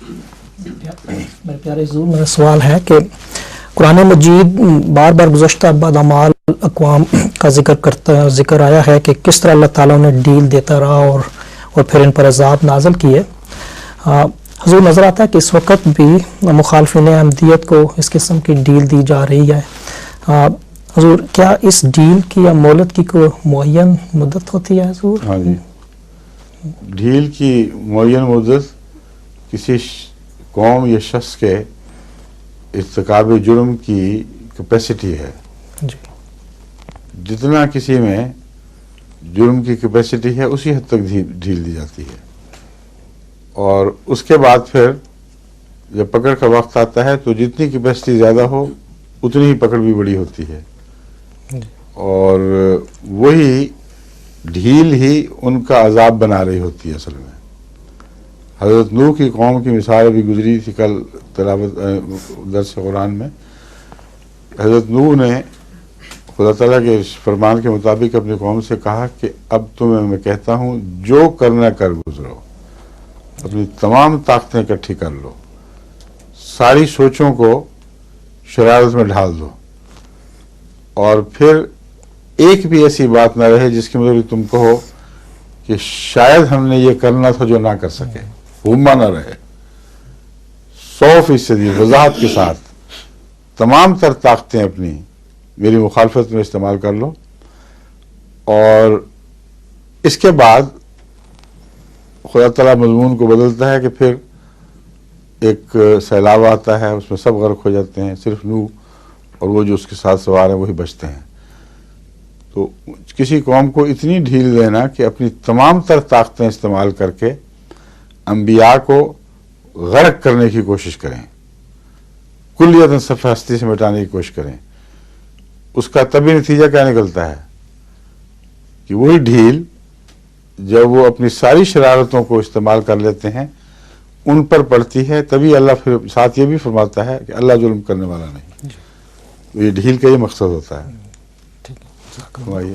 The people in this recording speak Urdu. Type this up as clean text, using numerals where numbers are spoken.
میرے پیارے حضور، میرا سوال ہے کہ قرآن مجید بار بار گزشتہ بدعمال اقوام کا ذکر آیا ہے کہ کس طرح اللہ تعالیٰ انہیں ڈیل دیتا رہا اور پھر ان پر عذاب نازل کیے۔ حضور، نظر آتا ہے کہ اس وقت بھی مخالفین احمدیت کو اس قسم کی ڈیل دی جا رہی ہے۔ حضور، کیا اس ڈیل کی یا مہلت کی کوئی معین مدت ہوتی ہے حضور؟ ہاں جی، ڈھیل کی معین مدت کسی قوم یا شخص کے ارتکاب جرم کی کیپیسٹی ہے۔ جی، جتنا کسی میں جرم کی کیپیسٹی ہے اسی حد تک ڈھیل دی جاتی ہے، اور اس کے بعد پھر جب پکڑ کا وقت آتا ہے تو جتنی کیپیسٹی زیادہ ہو اتنی ہی پکڑ بھی بڑی ہوتی ہے، اور وہی ڈھیل ہی ان کا عذاب بنا رہی ہوتی ہے اصل میں۔ حضرت نوح کی قوم کی مثال بھی گزری تھی کل تلاوت درس قرآن میں۔ حضرت نوح نے خدا تعالیٰ کے فرمان کے مطابق اپنی قوم سے کہا کہ اب تمہیں میں کہتا ہوں جو کرنا کر گزرو، اپنی تمام طاقتیں اکٹھی کر لو، ساری سوچوں کو شرارت میں ڈھال دو، اور پھر ایک بھی ایسی بات نہ رہے جس کی مطلب تم کہو کہ شاید ہم نے یہ کرنا تھا جو نہ کر سکے، ہما نہ رہے۔ 100% وضاحت کے ساتھ تمام تر طاقتیں اپنی میری مخالفت میں استعمال کر لو، اور اس کے بعد خدا تعالیٰ مضمون کو بدلتا ہے کہ پھر ایک سیلاب آتا ہے، اس میں سب غرق ہو جاتے ہیں، صرف نوح اور وہ جو اس کے ساتھ سوار ہیں وہی بچتے ہیں۔ تو کسی قوم کو اتنی ڈھیل دینا کہ اپنی تمام تر طاقتیں استعمال کر کے انبیاء کو غرق کرنے کی کوشش کریں، کلیتاً صفحہ ہستی سے مٹانے کی کوشش کریں، اس کا طبی نتیجہ کیا نکلتا ہے کہ وہی ڈھیل جب وہ اپنی ساری شرارتوں کو استعمال کر لیتے ہیں ان پر پڑتی ہے، تبھی اللہ پھر ساتھ یہ بھی فرماتا ہے کہ اللہ ظلم کرنے والا نہیں۔ یہ ڈھیل کا یہ مقصد ہوتا ہے۔ ٹھیک ہے، فرمائیے۔